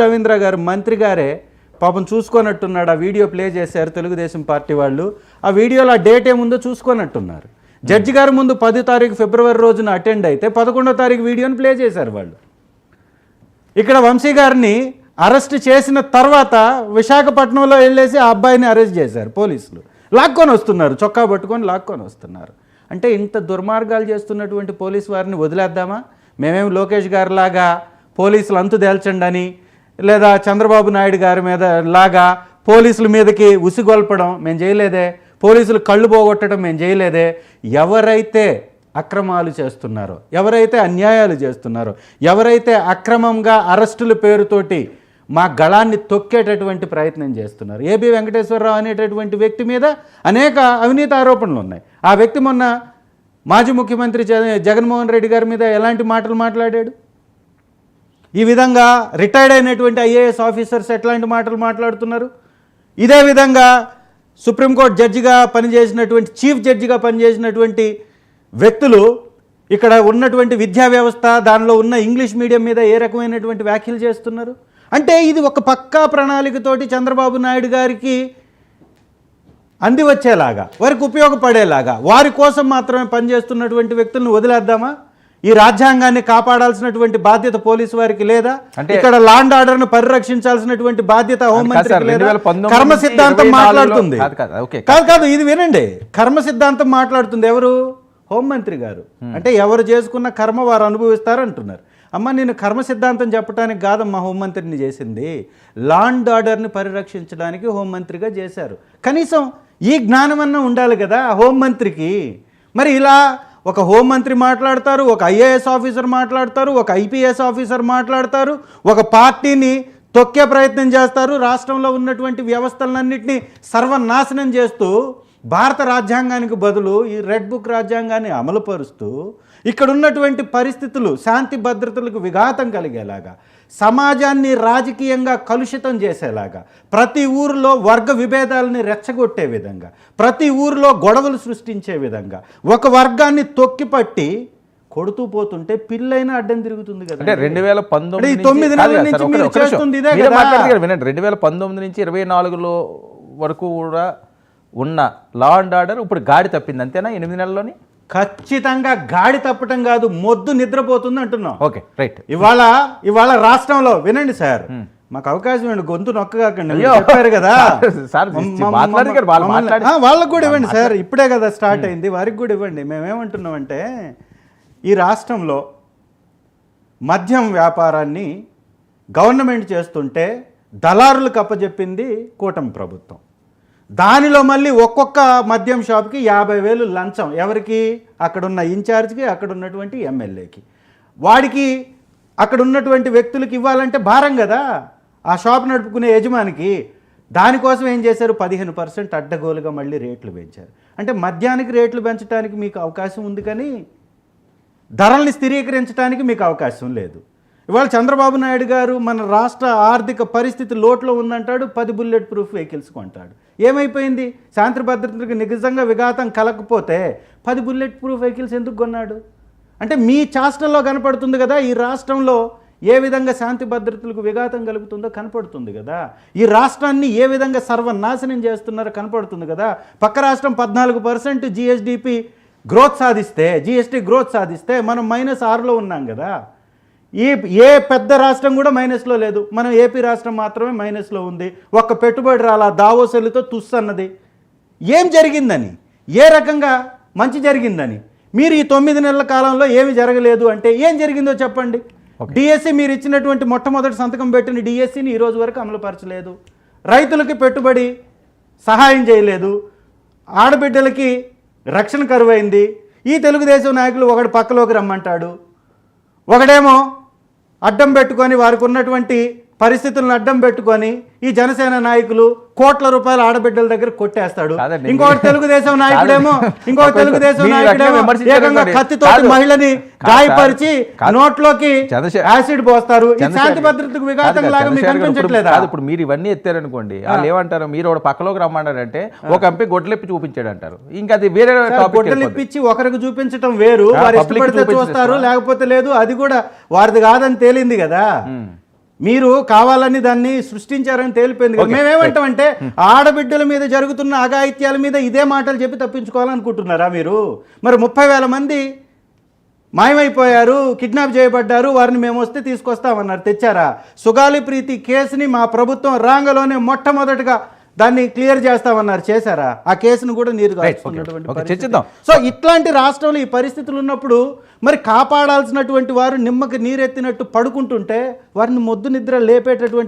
రవీంద్ర గారు మంత్రి గారే పాపం చూసుకున్నట్టున్నాడు. ఆ వీడియో ప్లే చేశారు తెలుగుదేశం పార్టీ వాళ్ళు. ఆ వీడియోలో ఆ డేట్ ఏముందో చూసుకున్నట్టున్నారు. జడ్జి గారి ముందు 10 తారీఖు ఫిబ్రవరి రోజున అటెండ్ అయితే 11వ తారీఖు వీడియోని ప్లే చేశారు వాళ్ళు. ఇక్కడ వంశీ గారిని అరెస్ట్ చేసిన తర్వాత విశాఖపట్నంలో వెళ్ళేసి ఆ అబ్బాయిని అరెస్ట్ చేశారు పోలీసులు. లాక్కొని వస్తున్నారు, చొక్కా పట్టుకొని లాక్కొని వస్తున్నారు. అంటే ఇంత దుర్మార్గాలు చేస్తున్నటువంటి పోలీసు వారిని వదిలేద్దామా? మేమేమి లోకేష్ గారి లాగా పోలీసులు అంతు తేల్చండి అని, లేదా చంద్రబాబు నాయుడు గారి మీద లాగా పోలీసుల మీదకి ఉసిగొల్పడం మేము చేయలేదే, పోలీసులు కళ్ళు పోగొట్టడం మేము చేయలేదే. ఎవరైతే అక్రమాలు చేస్తున్నారో, ఎవరైతే అన్యాయాలు చేస్తున్నారో, ఎవరైతే అక్రమంగా అరెస్టుల పేరుతోటి మా గళాన్ని తొక్కేటటువంటి ప్రయత్నం చేస్తున్నారు. ఏబి వెంకటేశ్వరరావు అనేటటువంటి వ్యక్తి మీద అనేక అవినీతి ఆరోపణలు ఉన్నాయి. ఆ వ్యక్తి మొన్న మాజీ ముఖ్యమంత్రి జగన్మోహన్ రెడ్డి గారి మీద ఎలాంటి మాటలు మాట్లాడాడు? ఈ విధంగా రిటైర్డ్ అయినటువంటి ఐఏఎస్ ఆఫీసర్స్ ఎట్లాంటి మాటలు మాట్లాడుతున్నారు? ఇదే విధంగా సుప్రీంకోర్టు జడ్జిగా పనిచేసినటువంటి, చీఫ్ జడ్జిగా పనిచేసినటువంటి వ్యక్తులు ఇక్కడ ఉన్నటువంటి విద్యా వ్యవస్థ, దానిలో ఉన్న ఇంగ్లీష్ మీడియం మీద ఏ రకమైనటువంటి వ్యాఖ్యలు చేస్తున్నారు? అంటే ఇది ఒక పక్కా ప్రణాళికతోటి చంద్రబాబు నాయుడు గారికి అంది వచ్చేలాగా, వారికి ఉపయోగపడేలాగా, వారి కోసం మాత్రమే పనిచేస్తున్నటువంటి వ్యక్తులను వదిలేద్దామా? ఈ రాజ్యాంగాన్ని కాపాడాల్సినటువంటి బాధ్యత పోలీసు వారికి లేదా? ఇక్కడ లాండ్ ఆర్డర్ ను పరిరక్షించాల్సినటువంటి బాధ్యత హోంమంత్రికి లేదా? కర్మ సిద్ధాంతం మాట్లాడుతుంది. కాదు, ఇది వినండి. కర్మ సిద్ధాంతం మాట్లాడుతుంది ఎవరు? హోంమంత్రి గారు. అంటే ఎవరు చేసుకున్న కర్మ వారు అనుభవిస్తారు అంటున్నారు. అమ్మ, నేను కర్మ సిద్ధాంతం చెప్పడానికి కాదమ్మా హోంమంత్రిని చేసింది, లాండ్ ఆర్డర్ని పరిరక్షించడానికి హోంమంత్రిగా చేశారు. కనీసం ఈ జ్ఞానమన్నా ఉండాలి కదా హోంమంత్రికి. మరి ఇలా ఒక హోంమంత్రి మాట్లాడతారు, ఒక ఐఏఎస్ ఆఫీసర్ మాట్లాడతారు, ఒక ఐపీఎస్ ఆఫీసర్ మాట్లాడతారు, ఒక పార్టీని తొక్కే ప్రయత్నం చేస్తారు, రాష్ట్రంలో ఉన్నటువంటి వ్యవస్థలన్నింటినీ సర్వనాశనం చేస్తూ భారత రాజ్యాంగానికి బదులు ఈ రెడ్ బుక్ రాజ్యాంగాన్ని అమలుపరుస్తూ ఇక్కడ ఉన్నటువంటి పరిస్థితులు శాంతి భద్రతలకు విఘాతం కలిగేలాగా, సమాజాన్ని రాజకీయంగా కలుషితం చేసేలాగా, ప్రతి ఊరిలో వర్గ విభేదాలని రెచ్చగొట్టే విధంగా, ప్రతి ఊరిలో గొడవలు సృష్టించే విధంగా ఒక వర్గాన్ని తొక్కిపట్టి కొడుతూ పోతుంటే పిల్లైనా అడ్డం తిరుగుతుంది కదా. అంటే 2019 నుంచి 24లో వరకు కూడా ఉన్న లా అండ్ ఆర్డర్ ఇప్పుడు గాడి తప్పింది, అంతేనా? 8 నెలల్లోని ఖచ్చితంగా గాడి తప్పటం కాదు, మొద్దు నిద్రపోతుంది అంటున్నాం. Okay, right. ఇవాళ రాష్ట్రంలో వినండి సార్, మాకు అవకాశం ఇవ్వండి, గొంతు నొక్కగాకండి. చెప్పారు కదా వాళ్ళకు కూడా ఇవ్వండి సార్, ఇప్పుడే కదా స్టార్ట్ అయింది, వారికి కూడా ఇవ్వండి. మేమేమంటున్నామంటే ఈ రాష్ట్రంలో మద్యం వ్యాపారాన్ని గవర్నమెంట్ చేస్తుంటే దళారులకు అప్పచెప్పింది కూటమి ప్రభుత్వం. దానిలో మళ్ళీ ఒక్కొక్క మద్యం షాప్కి 50,000 లంచం. ఎవరికి? అక్కడున్న ఇన్ఛార్జ్కి, అక్కడ ఉన్నటువంటి ఎమ్మెల్యేకి. వాడికి అక్కడ ఉన్నటువంటి వ్యక్తులకి ఇవ్వాలంటే భారం కదా ఆ షాప్ నడుపుకునే యజమానికి. దానికోసం ఏం చేశారు? 15% అడ్డగోలుగా మళ్ళీ రేట్లు పెంచారు. అంటే మద్యానికి రేట్లు పెంచడానికి మీకు అవకాశం ఉంది, కానీ ధరల్ని స్థిరీకరించడానికి మీకు అవకాశం లేదు. ఇవాళ చంద్రబాబు నాయుడు గారు మన రాష్ట్ర ఆర్థిక పరిస్థితి లోట్లో ఉందంటాడు, 10 బుల్లెట్ ప్రూఫ్ వెహికల్స్ కొంటాడు. ఏమైపోయింది? శాంతి భద్రతలకు నిజంగా విఘాతం కలగకపోతే 10 బుల్లెట్ ప్రూఫ్ వెహికల్స్ ఎందుకు కొన్నాడు? అంటే మీ చాస్టల్లో కనపడుతుంది కదా ఈ రాష్ట్రంలో ఏ విధంగా శాంతి భద్రతలకు విఘాతం కలుగుతుందో కనపడుతుంది కదా. ఈ రాష్ట్రాన్ని ఏ విధంగా సర్వనాశనం చేస్తున్నారో కనపడుతుంది కదా. పక్క రాష్ట్రం 14% జిఎస్డిపి గ్రోత్ సాధిస్తే, జిఎస్టీ గ్రోత్ సాధిస్తే మనం -6లో ఉన్నాం కదా. ఏ పెద్ద రాష్ట్రం కూడా మైనస్లో లేదు, మనం ఏపీ రాష్ట్రం మాత్రమే మైనస్లో ఉంది. ఒక్క పెట్టుబడి రాలా, దావోసెల్లుతో తుస్సు అన్నది. ఏం జరిగిందని, ఏ రకంగా మంచి జరిగిందని? మీరు ఈ 9 నెలల కాలంలో ఏమి జరగలేదు అంటే ఏం జరిగిందో చెప్పండి. డిఎస్సి మీరు ఇచ్చినటువంటి మొట్టమొదటి సంతకం పెట్టిన డిఎస్సిని ఈరోజు వరకు అమలుపరచలేదు. రైతులకి పెట్టుబడి సహాయం చేయలేదు. ఆడబిడ్డలకి రక్షణ కరువైంది. ఈ తెలుగుదేశం నాయకులు ఒకటి పక్కలోకి రమ్మంటాడు, ఒకడేమో అడ్డం పెట్టుకొని వారికి ఉన్నటువంటి పరిస్థితులను అడ్డం పెట్టుకొని ఈ జనసేన నాయకులు కోట్ల రూపాయల ఆడబిడ్డల దగ్గర కొట్టేస్తాడు. ఇంకొకటి తెలుగుదేశం నాయకుడేమో ఏకంగా కత్తితోటి మహిళని గాయపరిచి నోట్లోకి యాసిడ్ పోస్తారు. శాంతి భద్రతకు విఘాతం లాగా మీకు అనిపించట్లేదా? ఇప్పుడు మీరు ఇవన్నీ ఎత్తారనుకోండి, వాళ్ళు ఏమంటారు, మీరు ఒక పక్కలోకి రమ్మన్నారంటే ఒక ఎంపీ గొడ్లెప్పి చూపించాడు అంటారు. ఇంకా అది వేరే గొడ్డలిప్పించి ఒకరికి చూపించడం వేరు, వారు ఇష్టపడితే చూస్తారు, లేకపోతే లేదు. అది కూడా వారిది కాదని తేలింది కదా. మీరు కావాలని దాన్ని సృష్టించారని తేలిపోయింది కదా. మేమేమంటామంటే ఆడబిడ్డల మీద జరుగుతున్న అఘాయిత్యాల మీద ఇదే మాటలు చెప్పి తప్పించుకోవాలనుకుంటున్నారా మీరు? మరి 30,000 మంది మాయమైపోయారు, కిడ్నాప్ చేయబడ్డారు, వారిని మేము వస్తే తీసుకొస్తామన్నారు, తెచ్చారా? సుగాలి ప్రీతి కేసుని మా ప్రభుత్వం రాంగలోనే మొట్టమొదటిగా దాన్ని క్లియర్ చేస్తామన్నారు, చేశారా? ఆ కేసును కూడా నీరు కాచుకున్నటువంటి పరిస్థితి. చర్చిద్దాం. సో ఇట్లాంటి రాష్ట్రంలో ఈ పరిస్థితులు ఉన్నప్పుడు మరి కాపాడాల్సినటువంటి వారు నిమ్మకి నీరెత్తినట్టు పడుకుంటుంటే వారిని మొద్దు నిద్ర లేపేటటువంటి